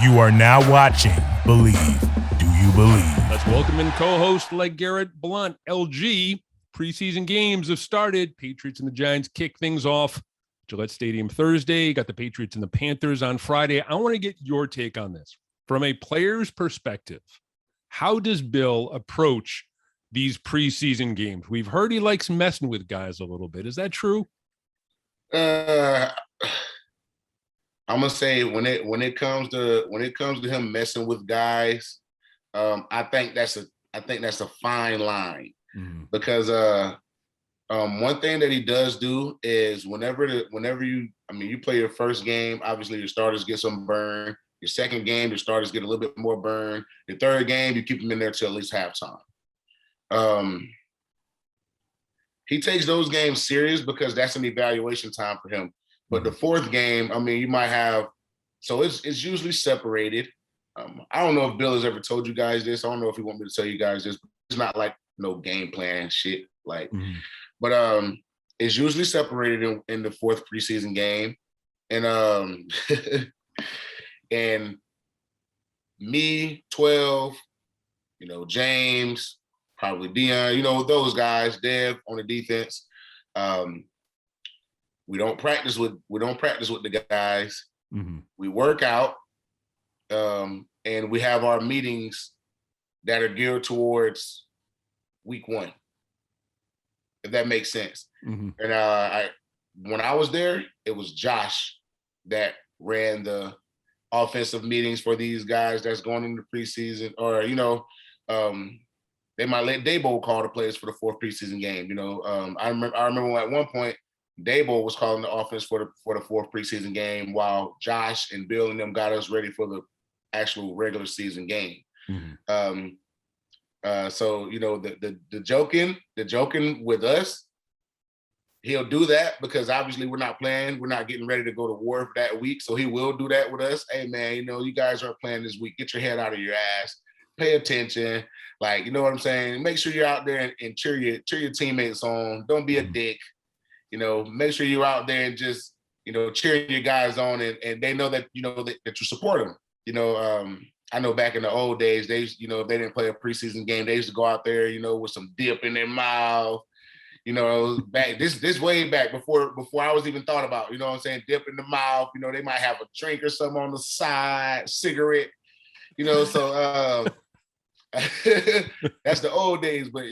You are now watching Believe. Do you believe? Let's welcome in co-host LeGarrette, Blount, LG. Preseason games have started. Patriots and the Giants kick things off. Gillette Stadium Thursday. Got the Patriots and the Panthers on Friday. I want to get your take on this. From a player's perspective, how does Bill approach these preseason games? We've heard he likes messing with guys a little bit. Is that true? I'm gonna say when it comes to him messing with guys, I think that's a fine line because one thing that he does do is whenever you play your first game, obviously your starters get some burn. Your second game, your starters get a little bit more burn. Your third game, you keep them in there till at least halftime. He takes those games serious because that's an evaluation time for him. But the fourth game, you might have, so it's usually separated. I don't know if Bill has ever told you guys this. I don't know if he wants me to tell you guys this. It's not like no game plan shit. But it's usually separated in the fourth preseason game. And and me, 12, James, probably Dion, those guys, Dev on the defense. We don't practice with the guys. We work out, and we have our meetings that are geared towards week one, if that makes sense. And when I was there, it was Josh that ran the offensive meetings for these guys that's going into preseason, or they might let Dabo call the plays for the fourth preseason game. I remember at one point Dabo was calling the offense for the fourth preseason game, while Josh and Bill and them got us ready for the actual regular season game. So the joking with us, he'll do that because obviously we're not getting ready to go to war for that week. So he will do that with us. Hey man, you guys aren't playing this week. Get your head out of your ass. Pay attention. Like, you know what I'm saying? Make sure you're out there and cheer your teammates on. Don't be a dick. Make sure you're out there and just, cheering your guys on, and they know that, that you support them. I know back in the old days, they, if they didn't play a preseason game, they used to go out there, with some dip in their mouth. Back this way back before I was even thought about, dip in the mouth. They might have a drink or something on the side, cigarette, so that's the old days. But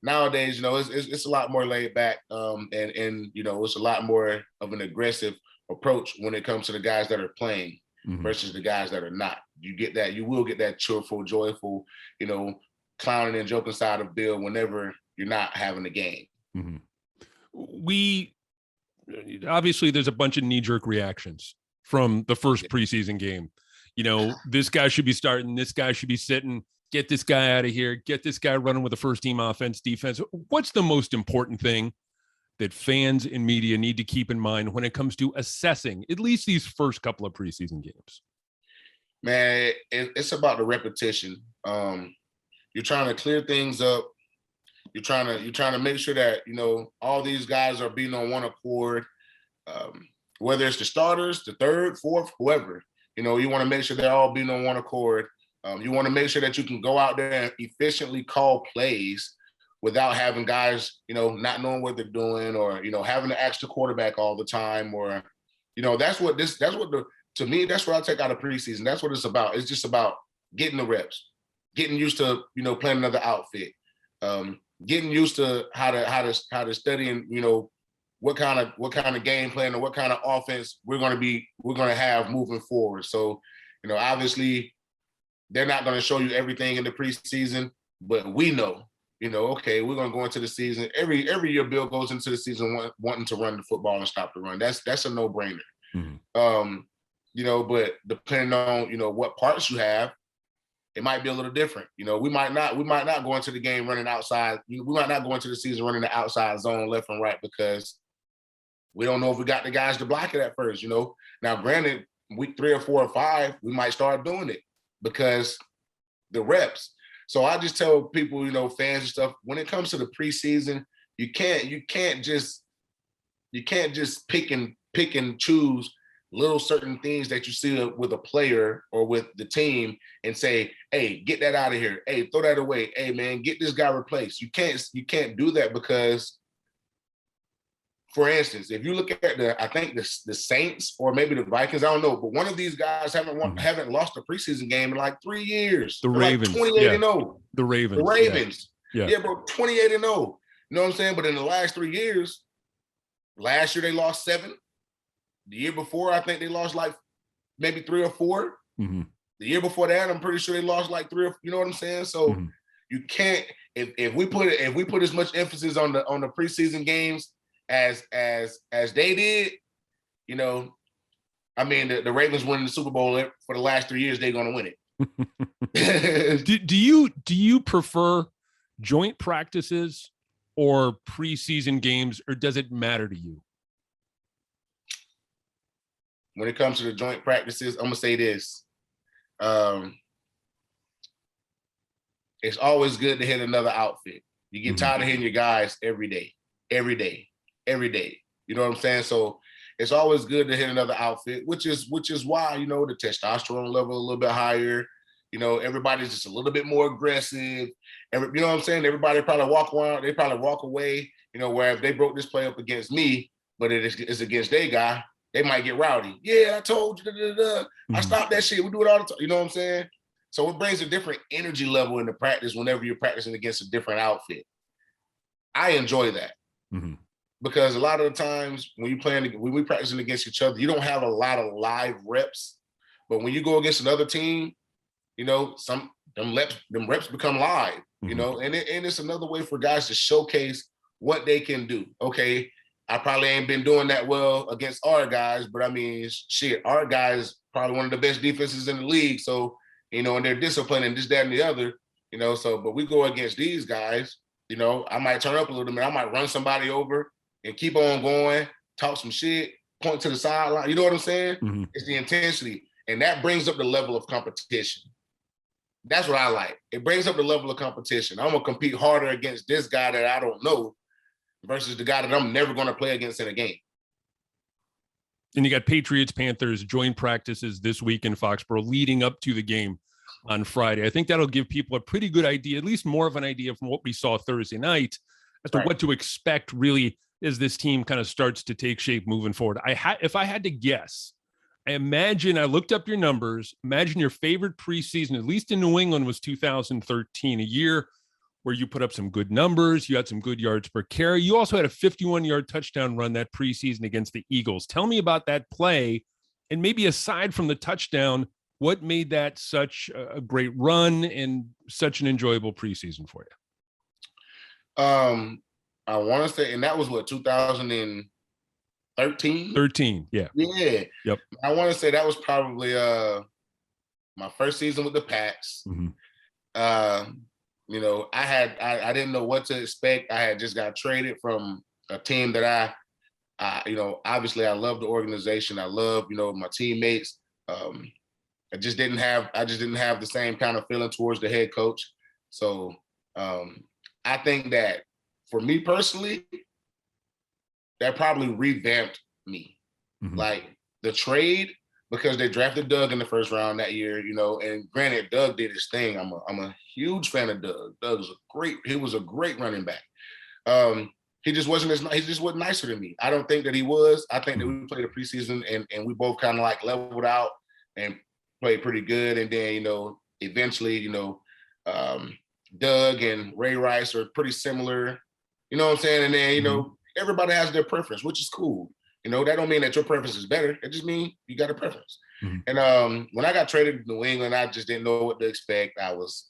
nowadays, it's a lot more laid back, and it's a lot more of an aggressive approach when it comes to the guys that are playing versus the guys that are not. You will get that cheerful, joyful, clowning and joking side of Bill whenever you're not having a game. We obviously there's a bunch of knee-jerk reactions from the first preseason game. This guy should be starting, this guy should be sitting, get this guy out of here, get this guy running with the first team offense, defense. What's the most important thing that fans and media need to keep in mind when it comes to assessing at least these first couple of preseason games? Man, it's about the repetition. You're trying to clear things up. You're trying to make sure that, all these guys are being on one accord, whether it's the starters, the third, fourth, whoever. You want to make sure they're all being on one accord. You want to make sure that you can go out there and efficiently call plays without having guys, not knowing what they're doing, or, having to ask the quarterback all the time, or, to me, that's what I take out of preseason. That's what it's about. It's just about getting the reps, getting used to, playing another outfit, getting used to how to study and, what kind of game plan or what kind of offense we're going to have moving forward. So, obviously they're not going to show you everything in the preseason, but we know, okay, we're going to go into the season. Every year Bill goes into the season wanting to run the football and stop the run. That's a no-brainer. But depending on, what parts you have, it might be a little different. We might not go into the game running outside. We might not go into the season running the outside zone left and right because we don't know if we got the guys to block it at first. Now, granted, week 3 or 4 or 5, we might start doing it because the reps. So I just tell people, fans and stuff, when it comes to the preseason, you can't just pick and choose little certain things that you see with a player or with the team and say, hey, get that out of here. Hey, throw that away. Hey, man, get this guy replaced. You can't do that because, for instance, if you look at I think the Saints or maybe the Vikings, I don't know, but one of these guys haven't lost a preseason game in like 3 years. The Ravens, like 28-0. The Ravens. The Ravens. Yeah, bro, 28-0. You know what I'm saying? But in the last 3 years, last year they lost 7. The year before, I think they lost like maybe 3 or 4. Mm-hmm. The year before that, I'm pretty sure they lost like 3 or, you know what I'm saying? So you can't, if we put as much emphasis on the preseason games as they did, you know, I mean, the Ravens winning the Super Bowl for the last 3 years, they're gonna win it. do you prefer joint practices or preseason games, or does it matter to you? When it comes to the joint practices, I'm gonna say this. It's always good to hit another outfit. You get tired of hitting your guys every day. You know what I'm saying? So it's always good to hit another outfit, which is why, you know, the testosterone level a little bit higher. You know, everybody's just a little bit more aggressive. You know what I'm saying? Everybody probably walk away, you know, where if they broke this play up against me, but it's against their guy, they might get rowdy. Yeah, I told you. I stopped that shit. We do it all the time. You know what I'm saying? So it brings a different energy level into practice whenever you're practicing against a different outfit. I enjoy that because a lot of the times when we practicing against each other, you don't have a lot of live reps. But when you go against another team, you know, them reps become live. You know, and it's another way for guys to showcase what they can do. Okay, I probably ain't been doing that well against our guys, but I mean, shit, our guys probably one of the best defenses in the league. So, you know, and they're disciplined and this, that, and the other, you know, so, but we go against these guys, you know, I might turn up a little bit. I might run somebody over and keep on going, talk some shit, point to the sideline. You know what I'm saying? It's the intensity. And that brings up the level of competition. That's what I like. It brings up the level of competition. I'm going to compete harder against this guy that I don't know versus the guy that I'm never going to play against in a game. And you got Patriots, Panthers joint practices this week in Foxborough leading up to the game on Friday. I think that'll give people a pretty good idea, at least more of an idea from what we saw Thursday night as to what to expect really as this team kind of starts to take shape moving forward. If I had to guess, I looked up your numbers, imagine your favorite preseason, at least in New England, was 2013, a year where you put up some good numbers. You had some good yards per carry. You also had a 51-yard touchdown run that preseason against the Eagles. Tell me about that play. And maybe aside from the touchdown, what made that such a great run and such an enjoyable preseason for you? I want to say, and that was what, 2013? 13, yeah. Yeah. Yep. I want to say that was probably my first season with the Pats. You know, I didn't know what to expect. I had just got traded from a team that I you know, obviously I love the organization. I love, you know, my teammates. I just didn't have the same kind of feeling towards the head coach. So I think that for me personally, that probably revamped me. Like the trade, because they drafted Doug in the first round that year, you know, and granted, Doug did his thing. I'm a huge fan of Doug. Doug was a great running back. He just wasn't nicer than me. I don't think that he was. I think that we played a preseason and we both kind of like leveled out and played pretty good. And then, you know, eventually, you know, Doug and Ray Rice are pretty similar. You know what I'm saying? And then, you know, everybody has their preference, which is cool. You know, that don't mean that your preference is better. It just means you got a preference. And when I got traded to New England, I just didn't know what to expect. I was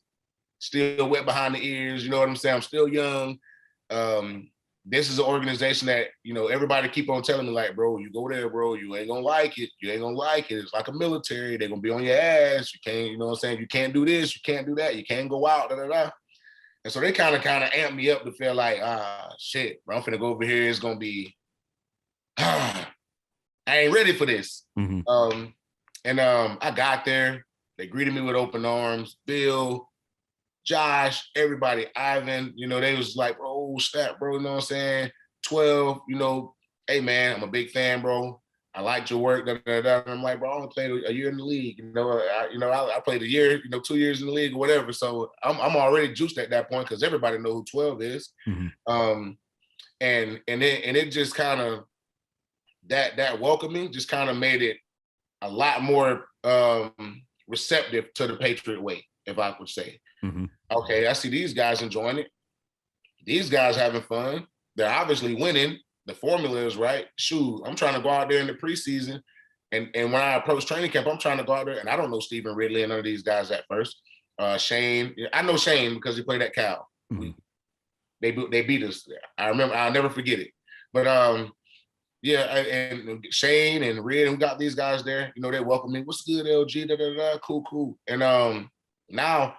still wet behind the ears. You know what I'm saying? I'm still young. This is an organization that, you know, everybody keep on telling me like, bro, you go there, bro, you ain't gonna like it. You ain't gonna like it. It's like a military. They're gonna be on your ass. You can't, you know what I'm saying? You can't do this. You can't do that. You can't go out, da, da, da. And so they kind of amped me up to feel like, shit, bro, I'm finna go over here. It's gonna be, I ain't ready for this. I got there. They greeted me with open arms. Bill, Josh, everybody, Ivan, you know, they was like, bro, snap, bro, you know what I'm saying? 12, you know, hey, man, I'm a big fan, bro. I liked your work. Da, da, da. And I'm like, bro, I only played a year in the league. I played a year, 2 years in the league or whatever. So I'm already juiced at that point because everybody knows who 12 is. Mm-hmm. And it just kind of that welcoming just kind of made it a lot more receptive to the Patriot way, if I would say. Mm-hmm. Okay, I see these guys enjoying it. These guys having fun. They're obviously winning. The formula is right. Shoot, I'm trying to go out there in the preseason. And when I approach training camp, I'm trying to go out there. And I don't know Stephen Ridley and none of these guys at first. Shane, I know Shane because he played at Cal. Mm-hmm. They beat us. I remember, I'll never forget it. But yeah, and Shane and Red, who got these guys there, they welcome me. What's good, LG? Da, da, da, cool. And now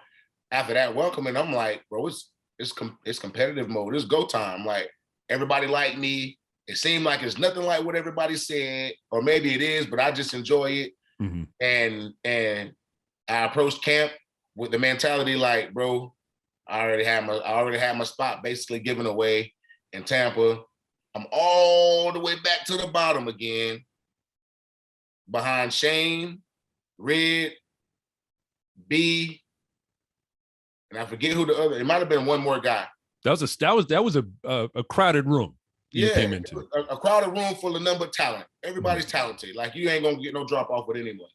after that welcoming, I'm like, bro, it's competitive mode. It's go time. Like, everybody like me. It seemed like it's nothing like what everybody said, or maybe it is, but I just enjoy it. Mm-hmm. And I approached camp with the mentality like, bro, I already had my spot basically given away in Tampa. I'm all the way back to the bottom again, behind Shane, Red, B, and I forget who the other. It might have been one more guy. That was a crowded room you came into. A crowded room full of number talent. Everybody's talented. Like, you ain't gonna get no drop off with anyone.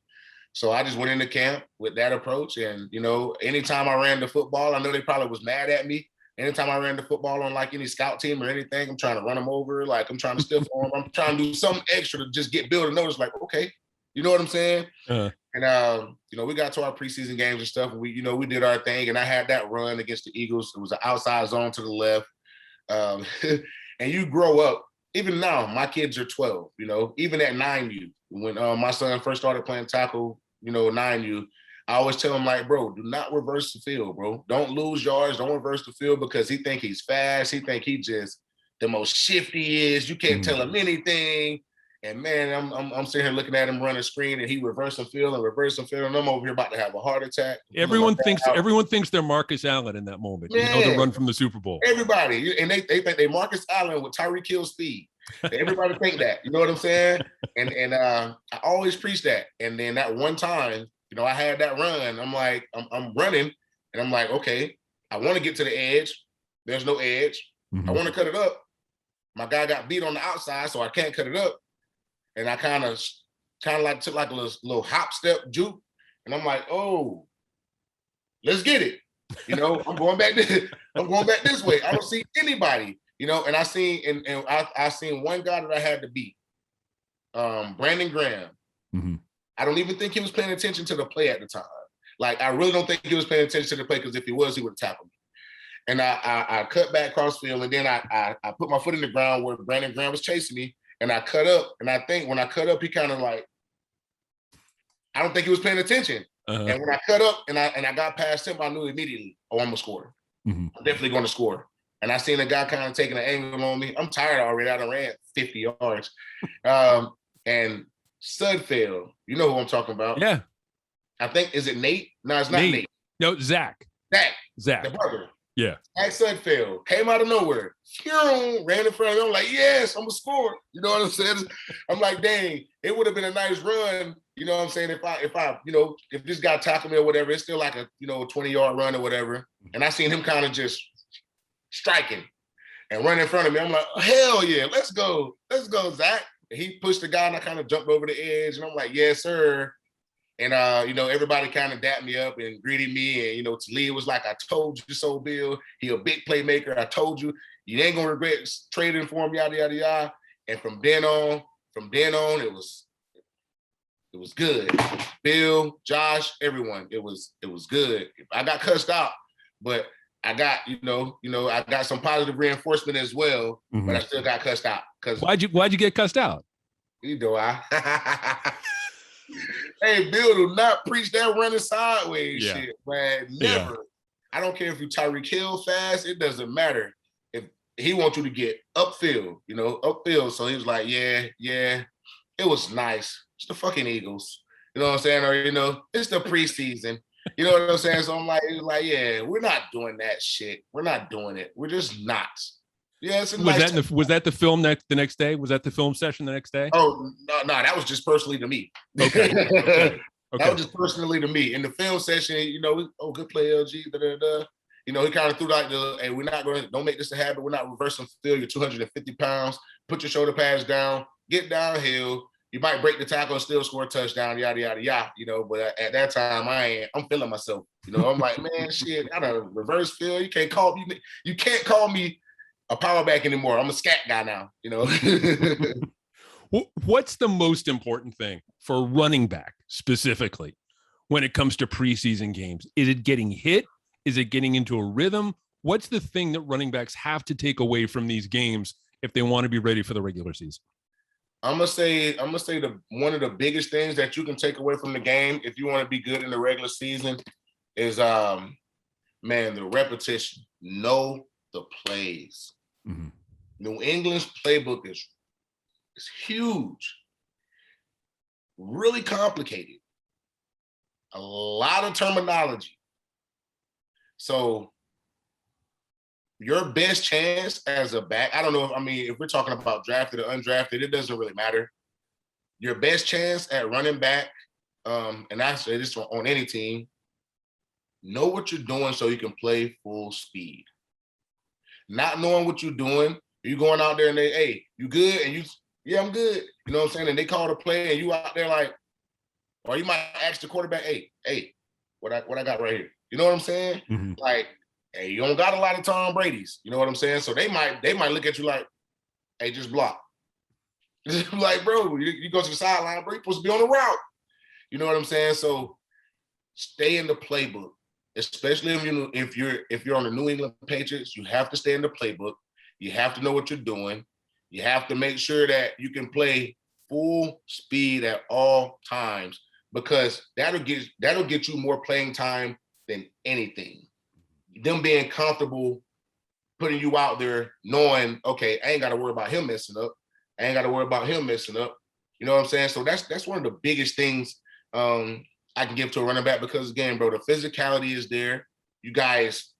So I just went into camp with that approach. And anytime I ran the football, I know they probably was mad at me. Anytime I ran the football on like any scout team or anything, I'm trying to run them over. Like, I'm trying to stiff arm. I'm trying to do something extra to just get Bill to notice. Like, okay, you know what I'm saying? Uh-huh. And we got to our preseason games and stuff, and we did our thing. And I had that run against the Eagles. It was an outside zone to the left. And you grow up. Even now, my kids are 12. Even at 9U, when my son first started playing tackle, 9U, I always tell him, like, bro, do not reverse the field, bro. Don't lose yards. Don't reverse the field because he think he's fast. He think he just the most shifty is. You can't tell him anything. And man, I'm sitting here looking at him run a screen, and he reversing field, and I'm over here about to have a heart attack. Everyone thinks they're Marcus Allen in that moment. Man, the run from the Super Bowl. Everybody, and they think they Marcus Allen with Tyreek Hill speed. Everybody think that. You know what I'm saying? And I always preach that. And then that one time, I had that run. I'm like, I'm running, and I'm like, okay, I want to get to the edge. There's no edge. Mm-hmm. I want to cut it up. My guy got beat on the outside, so I can't cut it up. And I kind of like took like a little hop step juke, and I'm like, oh, let's get it. I'm going back this way. I don't see anybody. And I seen I seen one guy that I had to beat, Brandon Graham. Mm-hmm. I don't even think he was paying attention to the play at the time. Like, I really don't think he was paying attention to the play, because if he was, he would have tackled me. And I cut back cross field, and then I put my foot in the ground where Brandon Graham was chasing me. And I cut up, and I think when I cut up, he kind of like, I don't think he was paying attention. Uh-huh. And when I cut up and I got past him, I knew immediately, oh, I'm gonna score. Mm-hmm. I'm definitely gonna score. And I seen a guy kind of taking an angle on me. I'm tired already. I done ran 50 yards. And Sudfeld, you know who I'm talking about? Yeah. I think, is it Nate? No, it's not Nate. No, Zach. The brother. Yeah. Zach Sudfeld came out of nowhere. Ran in front of me. I'm like, yes, I'm gonna score. You know what I'm saying? I'm like, dang, it would have been a nice run. You know what I'm saying? If this guy tackled me or whatever, it's still like a 20-yard run or whatever. And I seen him kind of just striking and run in front of me. I'm like, hell yeah, let's go, Zach. And he pushed the guy, and I kind of jumped over the edge, and I'm like, yes, sir. And, everybody kind of dapped me up and greeted me. And, Talib was like, I told you so, Bill. He a big playmaker. I told you. You ain't going to regret trading for him, yada, yada, yada. And from then on, it was good. Bill, Josh, everyone, it was good. I got cussed out, but I got, I got some positive reinforcement as well, mm-hmm. But I still got cussed out. Why'd you get cussed out? Hey, Bill, do not preach that running sideways shit, man. Never. Yeah. I don't care if you Tyreek Hill fast. It doesn't matter. If he wants you to get upfield, upfield. So he was like, yeah. It was nice. It's the fucking Eagles. You know what I'm saying? Or, it's the preseason. You know what I'm saying? So I'm like, yeah, we're not doing that shit. We're not doing it. We're just not. Yeah, it's a Was nice. was that the film the next day? Was that the film session the next day? Oh no, that was just personally to me. Okay. That was just personally to me. In the film session, good play, LG. Da, da, da. He kind of threw like hey, don't make this a habit. We're not reversing field. You're 250 pounds. Put your shoulder pads down. Get downhill. You might break the tackle and still score a touchdown. Yada yada yada. But at that time, I'm feeling myself. I'm like, man, shit. I don't reverse field. You can't call me a power back anymore. I'm a scat guy now. What's the most important thing for a running back specifically when it comes to preseason games? Is it getting hit? Is it getting into a rhythm? What's the thing that running backs have to take away from these games if they want to be ready for the regular season? I'm gonna say one of the biggest things that you can take away from the game if you want to be good in the regular season is the repetition. Know the plays. Mm-hmm. New England's playbook is huge, really complicated, a lot of terminology. So your best chance as a back, I don't know if we're talking about drafted or undrafted, it doesn't really matter. Your best chance at running back, and I say this on any team, know what you're doing so you can play full speed. Not knowing what you're doing, you going out there and hey, you good? And yeah, I'm good. You know what I'm saying? And they call the play and you out there like, or you might ask the quarterback, hey, what I got right here? You know what I'm saying? Mm-hmm. Like, hey, you don't got a lot of Tom Brady's. You know what I'm saying? So they might look at you like, hey, just block. Like, bro, you go to the sideline, bro, you're supposed to be on the route. You know what I'm saying? So stay in the playbook, especially if you're on the New England Patriots. You have to stay in the playbook. You have to know what you're doing. You have to make sure that you can play full speed at all times, because that'll get you more playing time than anything. Them being comfortable putting you out there knowing, okay, I ain't got to worry about him messing up. I ain't got to worry about him messing up. You know what I'm saying? So that's one of the biggest things I can give to a running back, because again, bro, the physicality is there. You guys,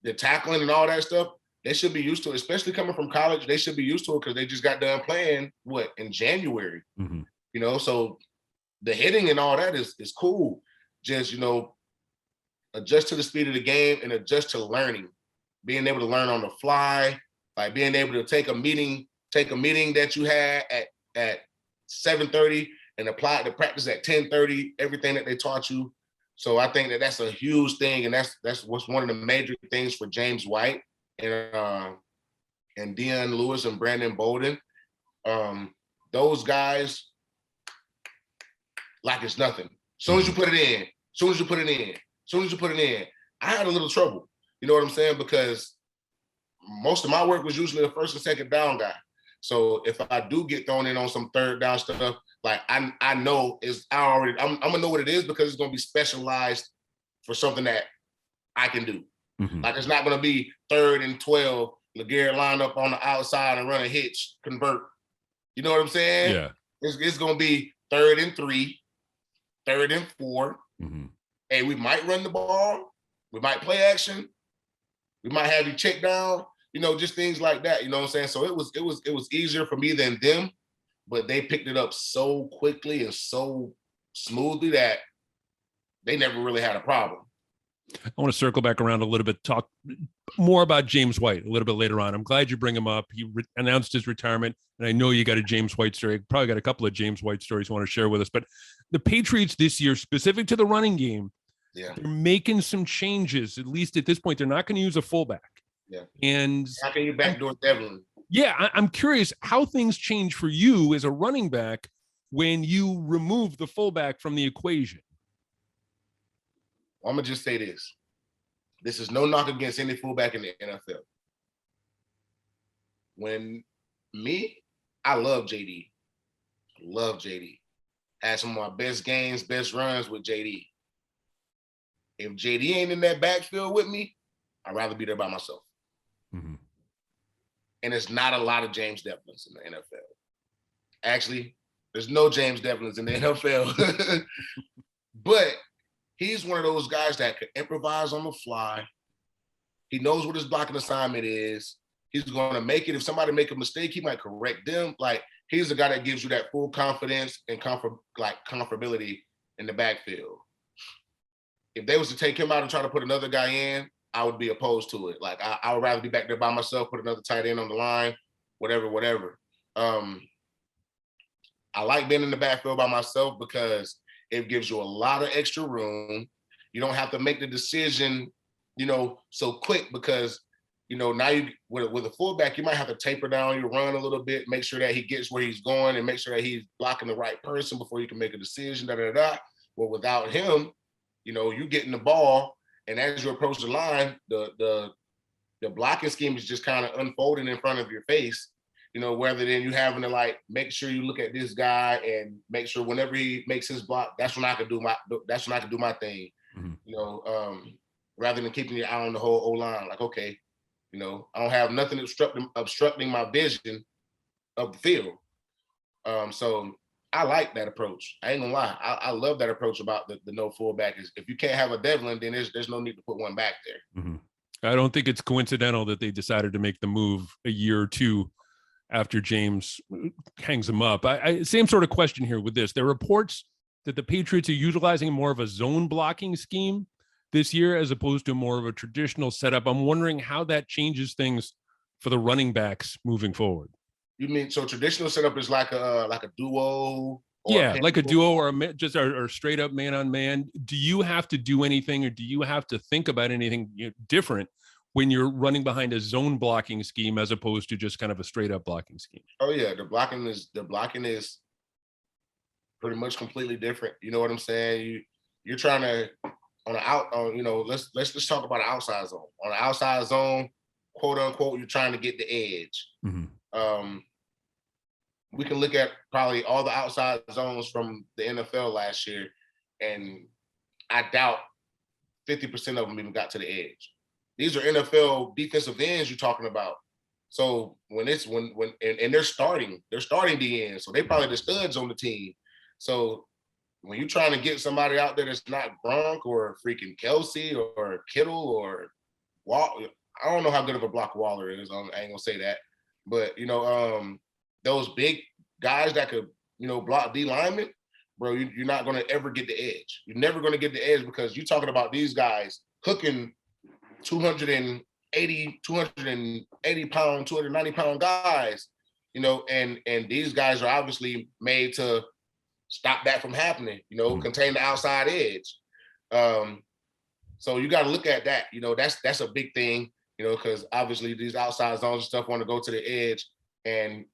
the tackling and all that stuff, they should be used to it, especially coming from college. They should be used to it because they just got done playing in January. Mm-hmm. So the hitting and all that is cool. Just, adjust to the speed of the game and adjust to learning, being able to learn on the fly, like being able to take a meeting that you had at 7:30 and apply it to practice at 10:30, everything that they taught you. So I think that's a huge thing. And that's what's one of the major things for James White and Dion Lewis and Brandon Bolden. Those guys, like it's nothing. As soon as you put it in, I had a little trouble. You know what I'm saying? Because most of my work was usually the first and second down guy. So if I do get thrown in on some third down stuff, like I know I'm gonna know what it is, because it's gonna be specialized for something that I can do. Mm-hmm. Like, it's not gonna be 3rd and 12, LeGarrette lined up on the outside and run a hitch, convert. You know what I'm saying? Yeah. It's gonna be 3rd and 3, 3rd and 4. Mm-hmm. Hey, we might run the ball, we might play action, we might have you check down, just things like that. You know what I'm saying? So it was easier for me than them, but they picked it up so quickly and so smoothly that they never really had a problem. I want to circle back around a little bit, talk more about James White a little bit later on. I'm glad you bring him up. He announced his retirement, and I know you got a James White story. Probably got a couple of James White stories you want to share with us. But the Patriots this year, specific to the running game, they're making some changes. At least at this point, they're not going to use a fullback. Yeah. And how can you backdoor Devlin? Yeah, I'm curious how things change for you as a running back when you remove the fullback from the equation. I'm going to just say this. This is no knock against any fullback in the NFL. I love JD. Had some of my best games, best runs with JD. If JD ain't in that backfield with me, I'd rather be there by myself. Mm-hmm. And it's not a lot of James Devlins in the NFL. Actually, there's no James Devlins in the NFL. But he's one of those guys that could improvise on the fly. He knows what his blocking assignment is. He's going to make it. If somebody make a mistake, he might correct them. Like, he's the guy that gives you that full confidence and comfortability in the backfield. If they was to take him out and try to put another guy in, I would be opposed to it. Like, I would rather be back there by myself, put another tight end on the line, whatever. I like being in the backfield by myself because it gives you a lot of extra room. You don't have to make the decision, so quick because, now you with a fullback, you might have to taper down your run a little bit, make sure that he gets where he's going and make sure that he's blocking the right person before you can make a decision, Well, without him, you getting the ball, and as you approach the line, the blocking scheme is just kind of unfolding in front of your face, rather than you having to like make sure you look at this guy and make sure whenever he makes his block, that's when I can do my thing. Mm-hmm. Rather than keeping your eye on the whole O-line. Like, okay, I don't have nothing obstructing my vision of the field. So I like that approach. I ain't gonna lie. I love that approach about the no fullback. Is if you can't have a Devlin, then there's no need to put one back there. Mm-hmm. I don't think it's coincidental that they decided to make the move a year or two after James hangs him up. Same sort of question here with this. There are reports that the Patriots are utilizing more of a zone blocking scheme this year as opposed to more of a traditional setup. I'm wondering how that changes things for the running backs moving forward. You mean so traditional setup is like a duo? Like a duo or just straight up man on man. Do you have to do anything, or do you have to think about anything different when you're running behind a zone blocking scheme as opposed to just kind of a straight up blocking scheme? Oh yeah, the blocking is pretty much completely different. You know what I'm saying? You're trying to let's talk about an outside zone. On an outside zone, quote unquote, you're trying to get the edge. Mm-hmm. We can look at probably all the outside zones from the NFL last year, and I doubt 50% of them even got to the edge. These are NFL defensive ends you're talking about. So when they're starting the end, so they probably the studs on the team. So when you're trying to get somebody out there that's not Gronk or freaking Kelsey or Kittle or Waller, I don't know how good of a block Waller is. I ain't gonna say that, but those big guys that could block D linemen, bro, you're not gonna ever get the edge. You're never gonna get the edge because you're talking about these guys cooking 280 pound, 290 pound guys, and these guys are obviously made to stop that from happening, contain the outside edge. So you got to look at that, that's a big thing, because obviously these outside zones and stuff want to go to the edge. And,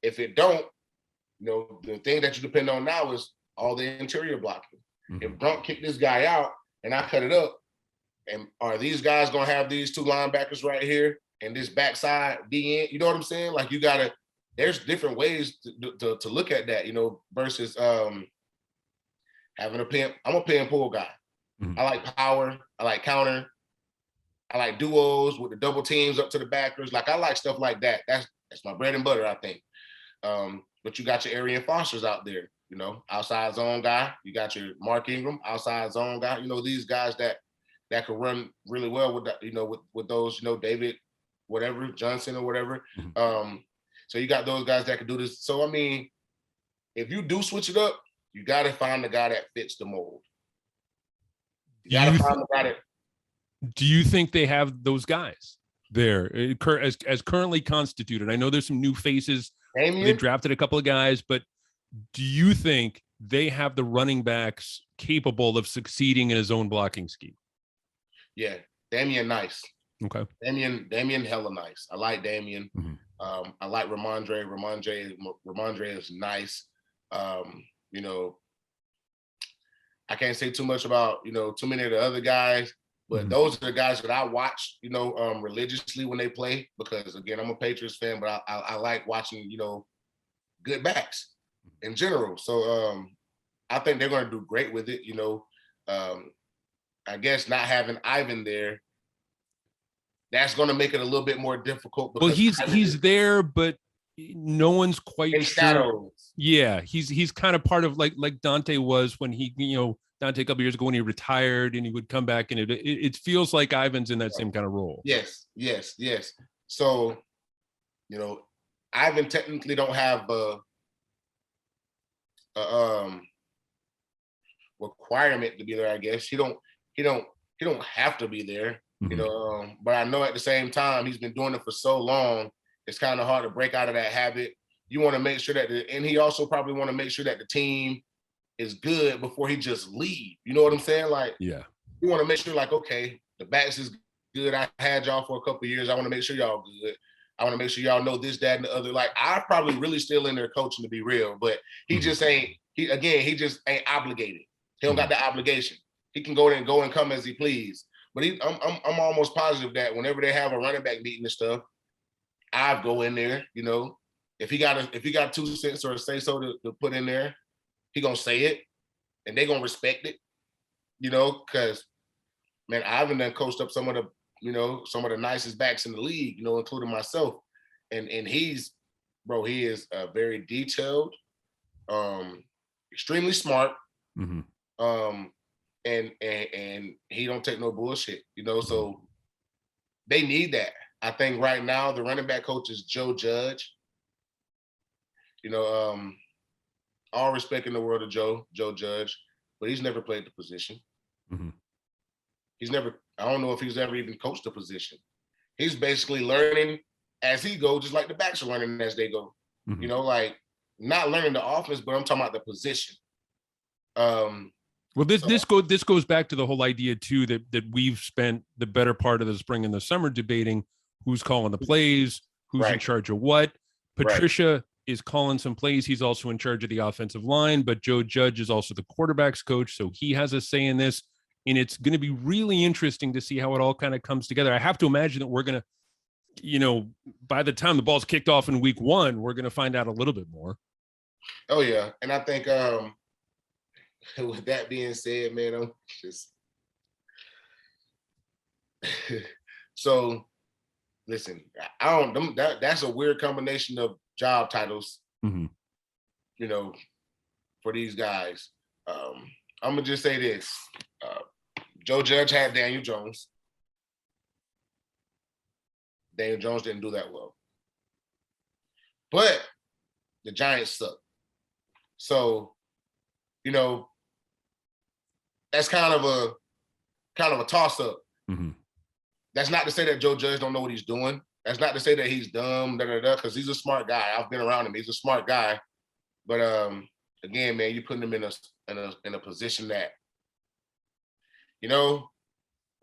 if it don't, the thing that you depend on now is all the interior blocking. Mm-hmm. If Blount kicked this guy out and I cut it up, and are these guys going to have these two linebackers right here and this backside be in? You know what I'm saying? Like, there's different ways to look at that, versus having a pin. I'm a pin and pull guy. Mm-hmm. I like power. I like counter. I like duos with the double teams up to the backers. Like, I like stuff like that. That's my bread and butter, I think. But you got your Arian Fosters out there, outside zone guy. You got your Mark Ingram, outside zone guy. These guys that could run really well with that, with those, David, whatever, Johnson or whatever. Mm-hmm. So you got those guys that can do this. So, I mean, if you do switch it up, you got to find the guy that fits the mold. You got to find the guy that. Do you think they have those guys there as currently constituted? I know there's some new faces. They drafted a couple of guys, but do you think they have the running backs capable of succeeding in a zone blocking scheme? Yeah, Damian nice. Okay. Damian hella nice. I like Damian. Mm-hmm. I like Ramondre. Ramondre is nice. I can't say too much about, too many of the other guys, but mm-hmm. those are the guys that I watch, religiously when they play, because again, I'm a Patriots fan, but I like watching, good backs in general. So I think they're going to do great with it. I guess not having Ivan there, that's going to make it a little bit more difficult. Well, he's there, but no one's quite sure. Shadows. Yeah, he's kind of part of like Dante was when he, Dante a couple years ago when he retired and he would come back, and it feels like Ivan's in that same kind of role. Yes. So You know, Ivan technically don't have a requirement to be there. I guess he don't have to be there. You know, but I know at the same time he's been doing it for so long. It's kind of hard to break out of that habit. You want to make sure that, and he also probably want to make sure that the team is good before he just leave. You know what I'm saying? Like, yeah, you want to make sure, like, okay, the backs is good. I had y'all for a couple of years. I want to make sure y'all good. I want to make sure y'all know this, that, and the other. Like, I probably really still in there coaching, to be real, but he just ain't. He just ain't obligated. He don't got the obligation. He can go and come as he please. But I'm almost positive that whenever they have a running back meeting and stuff, I go in there. You know, if he got 2 cents or a say so to put in there, he gonna say it, and they gonna respect it. You know, because man, Ivan done coached up some of the nicest backs in the league. You know, including myself, and he is very detailed, extremely smart, and he don't take no bullshit. You know, so they need that. I think right now the running back coach is Joe Judge. You know, all respect in the world of Joe Judge, but he's never played the position. He's never. I don't know if he's ever even coached the position. He's basically learning as he goes, just like the backs are learning as they go. You know, like not learning the offense, but I'm talking about the position. Well, this goes back to the whole idea too that we've spent the better part of the spring and the summer debating who's calling the plays, who's in charge of what. Patricia is calling some plays. He's also in charge of the offensive line, but Joe Judge is also the quarterback's coach, so he has a say in this. And it's going to be really interesting to see how it all kind of comes together. I have to imagine that we're going to, you know, by the time the ball's kicked off in week 1, we're going to find out a little bit more. Oh yeah, and I think with that being said, man, I'm just so listen. That's a weird combination of job titles. You know, for these guys, I'm gonna just say this: Joe Judge had Daniel Jones. Daniel Jones didn't do that well, but the Giants suck. So, you know, that's kind of a toss-up. That's not to say that Joe Judge don't know what he's doing. That's not to say that he's dumb, because he's a smart guy. I've been around him. He's a smart guy. But again, man, you're putting him in a position that, you know,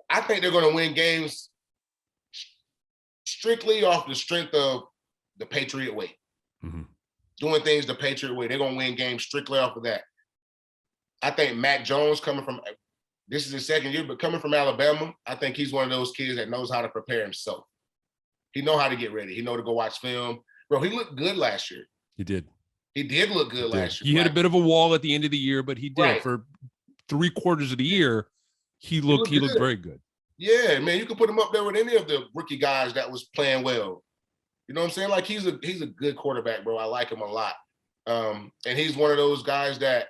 I think they're going to win games strictly off the strength of the Patriot way. Doing things the Patriot way. They're going to win games strictly off of that. I think Mac Jones this is his second year, but coming from Alabama, I think he's one of those kids that knows how to prepare himself. He know how to get ready. He know to go watch film. Bro, he looked good last year. He did. He did look good last year. He hit a bit of a wall at the end of the year, but he did. For 3/4 of the year, he looked very good. Yeah, man, you can put him up there with any of the rookie guys that was playing well. You know what I'm saying? Like, he's a good quarterback, bro. I like him a lot. And he's one of those guys that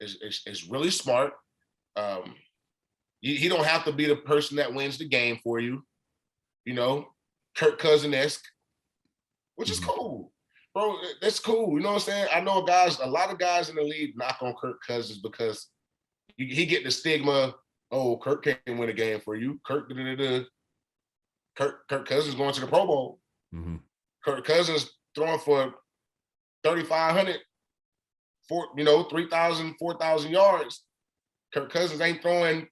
is really smart. He don't have to be the person that wins the game for you. You know, Kirk Cousins-esque, which is cool. Bro, that's cool. You know what I'm saying? I know a lot of guys in the league knock on Kirk Cousins because he get the stigma, oh, Kirk can't win a game for you. Kirk Cousins going to the Pro Bowl. Kirk Cousins throwing for 3,500, 3,000, 4,000 yards. Kirk Cousins ain't throwing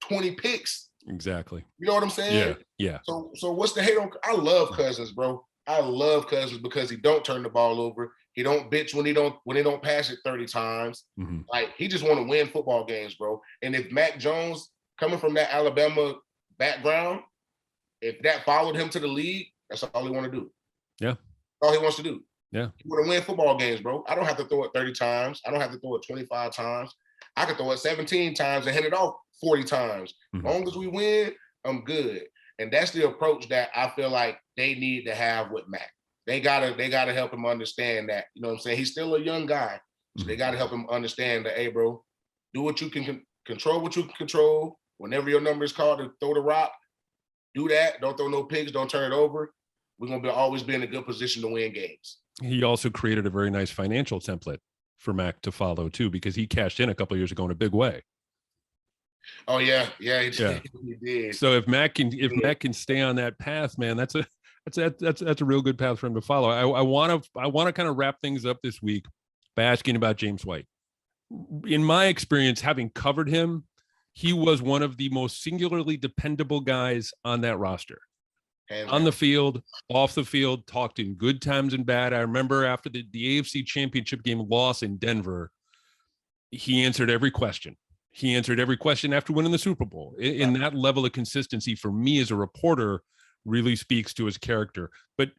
20 picks. Exactly. You know what I'm saying? Yeah. So what's the hate on? I love Cousins, bro. I love Cousins because he don't turn the ball over. He don't bitch when he don't pass it 30 times. Like, he just want to win football games, bro. And if Mac Jones, coming from that Alabama background, if that followed him to the league, that's all he want to do. Yeah. All he wants to do. Yeah. He want to win football games, bro. I don't have to throw it 30 times. I don't have to throw it 25 times. I can throw it 17 times and hand it off 40 times. As long as we win, I'm good. And that's the approach that I feel like they need to have with Mac. They gotta help him understand that, you know what I'm saying? He's still a young guy. So they gotta help him understand that, hey, bro, do what you can control what you can control. Whenever your number is called to throw the rock, do that. Don't throw no pigs, don't turn it over. we're going to always be in a good position to win games. He also created a very nice financial template for Mac to follow too, because he cashed in a couple of years ago in a big way. Oh yeah, he did. So if Mac can stay on that path, man, that's a real good path for him to follow. I want to kind of wrap things up this week by asking about James White. In my experience, having covered him, he was one of the most singularly dependable guys on that roster. On the field, off the field, talked in good times and bad. I remember after the AFC Championship game loss in Denver, he answered every question. He answered every question after winning the Super Bowl. In that level of consistency, for me as a reporter, really speaks to his character. But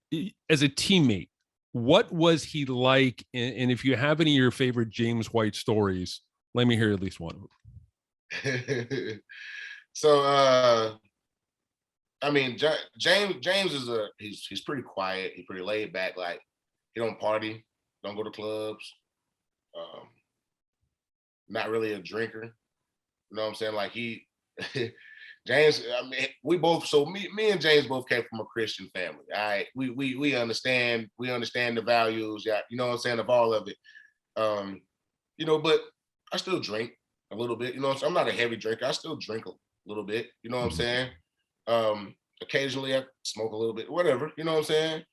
as a teammate, what was he like? And if you have any of your favorite James White stories, let me hear at least one of them. So, I mean, James is he's pretty quiet. He's pretty laid back. Like, he don't party, don't go to clubs. Not really a drinker. You know what I'm saying? Like James, I mean, me and James both came from a Christian family. All right. We understand the values, yeah, you know what I'm saying, of all of it. But I still drink a little bit, you know what I'm saying? I'm not a heavy drinker. I still drink a little bit, you know what I'm saying? Occasionally I smoke a little bit, whatever, you know what I'm saying?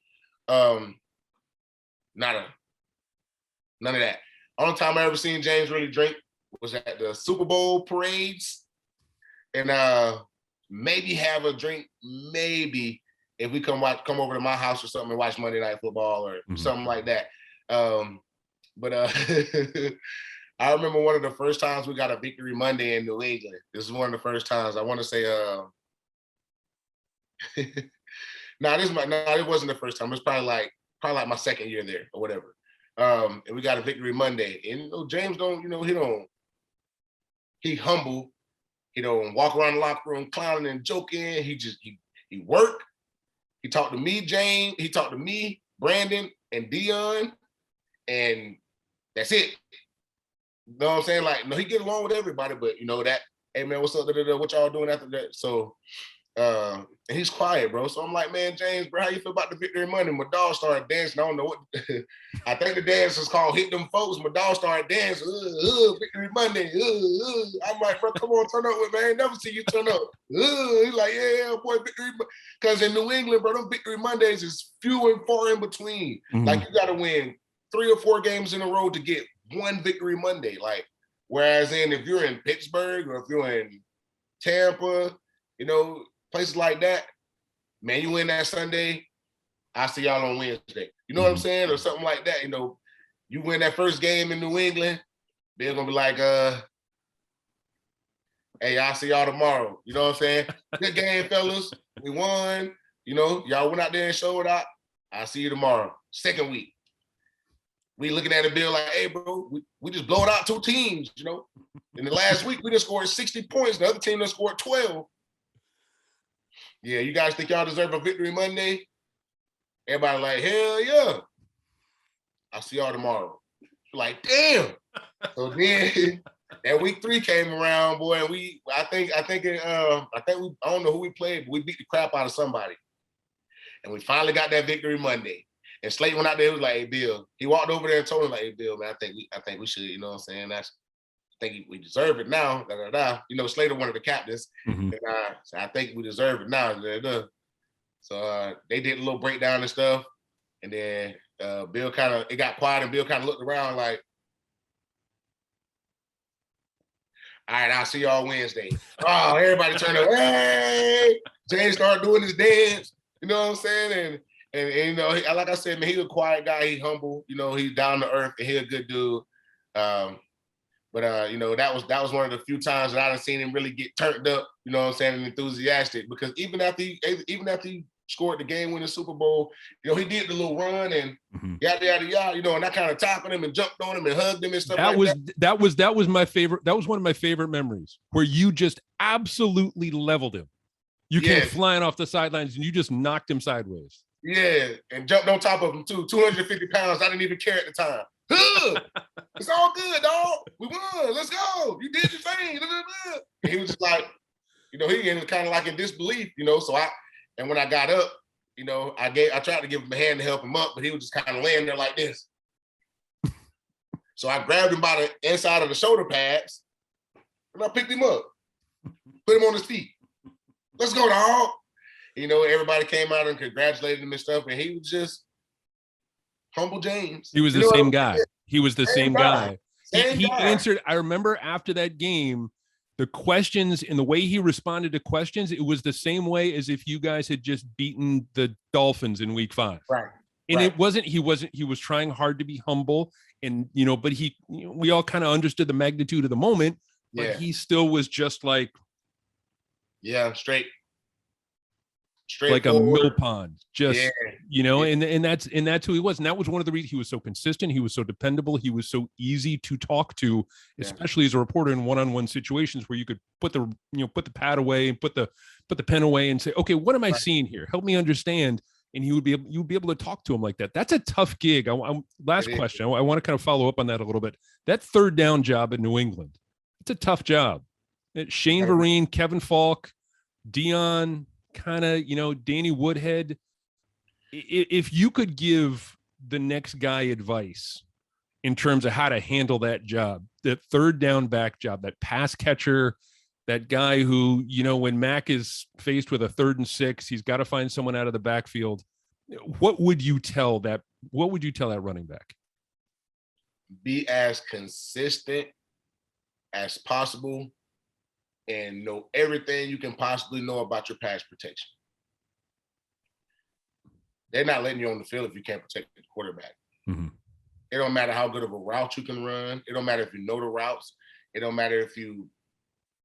None of that. Only time I ever seen James really drink was at the Super Bowl parades, and maybe have a drink, maybe if we come over to my house or something and watch Monday Night Football or something like that. But I remember one of the first times we got a victory Monday in New England. This is one of the first times. I want to say, it wasn't the first time. It was probably like my second year there or whatever. And we got a victory Monday. And James he humble. He don't walk around the locker room clowning and joking. He work. He talked to me, James. He talked to me, Brandon, and Dion, and that's it. You know what I'm saying? Like, no, he get along with everybody, but that, hey man, what's up? What y'all doing after that? So, and he's quiet, bro. So I'm like, man, James, bro, how you feel about the victory Monday? My dog started dancing. I don't know what. I think the dance is called "Hit Them Folks." My dog started dancing. Victory Monday. I'm like, bro, come on, turn up with me. I ain't never see you turn up. He's like, yeah, boy, victory. Because in New England, bro, them victory Mondays is few and far in between. Mm-hmm. Like, you got to win 3 or 4 games in a row to get one victory Monday. Like, whereas if you're in Pittsburgh or if you're in Tampa, places like that, man, you win that Sunday, I'll see y'all on Wednesday. You know what I'm saying? Or something like that. You win that first game in New England, they're going to be like, hey, I'll see y'all tomorrow. You know what I'm saying? Good game, fellas. We won. Y'all went out there and showed up. I'll see you tomorrow. Second week. We looking at a bill like, hey, bro, we just blowed out 2 teams, In the last week, we just scored 60 points. The other team just scored 12. Yeah, you guys think y'all deserve a victory Monday? Everybody like, hell yeah. I'll see y'all tomorrow. Like, damn. So then that week 3 came around, boy, and I don't know who we played, but we beat the crap out of somebody. And we finally got that victory Monday. And Slate went out there, he was like, hey, Bill. He walked over there and told him, like, hey, Bill, man, I think we should, you know what I'm saying? I think we deserve it now. Slater one of the captains. Mm-hmm. And so I think we deserve it now. So they did a little breakdown and stuff. And then Bill it got quiet, and Bill kind of looked around like, all right, I'll see y'all Wednesday. Oh, everybody turned up. Hey! James started doing his dance. You know what I'm saying? And like I said, man, he's a quiet guy. He's humble. He's down to earth, and he's a good dude. But that was one of the few times that I done seen him really get turned up, you know what I'm saying, and enthusiastic. Because even after he scored the game-winning Super Bowl, he did the little run and yada yada yada, and I kind of tackled him and jumped on him and hugged him and stuff that was my favorite. That was one of my favorite memories, where you just absolutely leveled him. You came flying off the sidelines and you just knocked him sideways. Yeah, and jumped on top of him too. 250 pounds. I didn't even care at the time. It's all good, dog. We won. Let's go. You did your thing. And he was just like, he was kind of like in disbelief, So when I got up, you know, I tried to give him a hand to help him up, but he was just kind of laying there like this. So I grabbed him by the inside of the shoulder pads and I picked him up, put him on his feet. Let's go, dog. You know, everybody came out and congratulated him and stuff, and he was just humble James. He was the same guy. He was the same guy. He guy. answered. I remember after that game, the questions and the way he responded to questions, it was the same way as if you guys had just beaten the Dolphins in week 5. Right. And he was trying hard to be humble and, you know, but we all kind of understood the magnitude of the moment, but he still was just like, straight like forward. A mill pond, just, you know, and that's who he was. And that was one of the reasons he was so consistent. He was so dependable. He was so easy to talk to, especially as a reporter in one-on-one situations where you could put the pad away and put the pen away and say, okay, what am I seeing here? Help me understand. And you'd be able to talk to him like that. That's a tough gig. Last question. I want to kind of follow up on that a little bit. That third down job in New England, it's a tough job. Shane Vereen, Kevin Falk, Dion, kind of, you know, Danny Woodhead. If you could give the next guy advice in terms of how to handle that job, that third down back job, that pass catcher, that guy who, you know, when Mac is faced with a 3rd and 6, he's got to find someone out of the backfield. What would you tell that running back? Be as consistent as possible and know everything you can possibly know about your pass protection. They're not letting you on the field if you can't protect the quarterback. Mm-hmm. It don't matter how good of a route you can run. It don't matter if you know the routes. It don't matter if you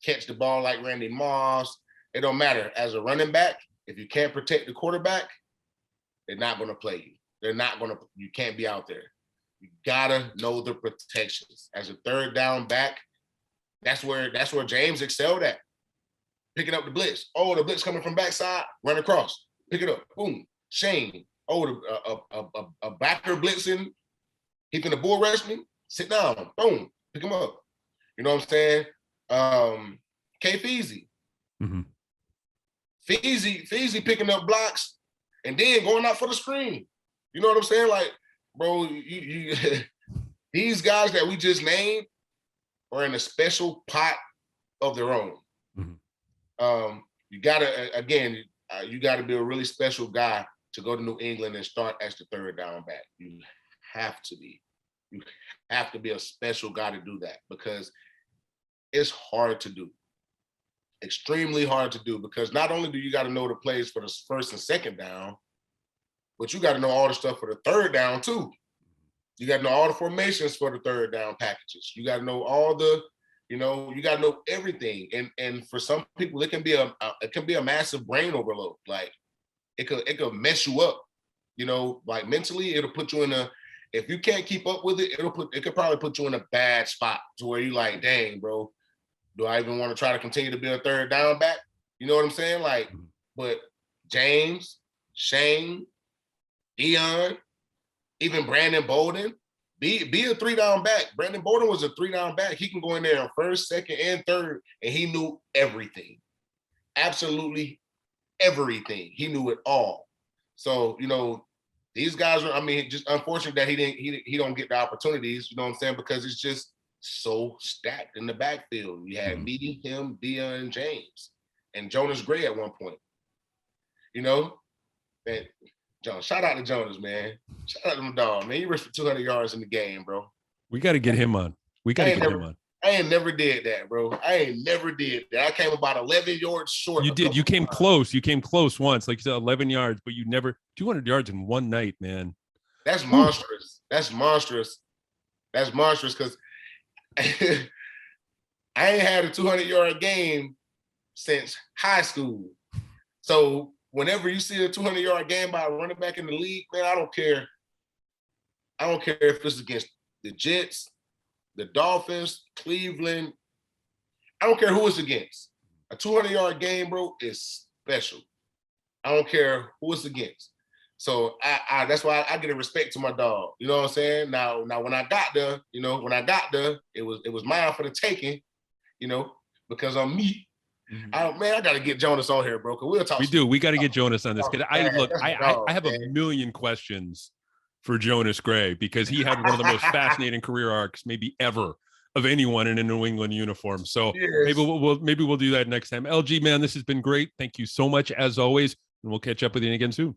catch the ball like Randy Moss. It don't matter. As a running back, if you can't protect the quarterback, they're not going to play you. You can't be out there. You got to know the protections. As a third down back, that's where James excelled at. Picking up the blitz. Oh, the blitz coming from backside, run across. Pick it up. Boom. Shane. Oh, a backer blitzing. He can bull rush me. Sit down. Boom. Pick him up. You know what I'm saying? K Feezy. Mm-hmm. Feezy picking up blocks and then going out for the screen. You know what I'm saying? Like, bro, you these guys that we just named are in a special pot of their own. Mm-hmm. You gotta be a really special guy to go to New England and start as the third down back. You have to be. You have to be a special guy to do that because it's hard to do. Extremely hard to do because not only do you got to know the plays for the first and second down, but you got to know all the stuff for the third down too. You got to know all the formations for the third down packages. You got to know all the, you got to know everything. And for some people, it can be a massive brain overload. Like it could mess you up. Like mentally, it'll put you in if you can't keep up with it, it could probably put you in a bad spot to where you like, dang, bro, do I even want to try to continue to be a third down back? You know what I'm saying? Like, but James, Shane, Dion, even Brandon Bolden, be a 3-down back. Brandon Bolden was a 3-down back. He can go in there on first, second, and third, and he knew everything. Absolutely everything. He knew it all. So, these guys are, just unfortunate that he don't get the opportunities, you know what I'm saying? Because it's just so stacked in the backfield. You had me, him, Dion, and James, and Jonas Gray at one point. And shout out to Jonas, man. Shout out to my dog, man. He rushed for 200 yards in the game, bro. We got to get him on. I ain't never did that, bro. I came about 11 yards short. You did. You came close. You came close once, like you said, 11 yards, but you never 200 yards in one night, man. That's monstrous. That's monstrous because I ain't had a 200-yard game since high school. So whenever you see a 200-yard game by a running back in the league, man, I don't care. I don't care if it's against the Jets, the Dolphins, Cleveland. I don't care who it's against. A 200-yard game, bro, is special. I don't care who it's against. So I that's why I get a respect to my dog. You know what I'm saying? Now when I got there, it was mine for the taking, because I'm me. I got to get Jonas on here, bro. We'll talk. We got to get Jonas on this. Because I have a million questions for Jonas Gray, because he had one of the most fascinating career arcs maybe ever of anyone in a New England uniform. So maybe we'll do that next time. LG, man, this has been great. Thank you so much as always, and we'll catch up with you again soon.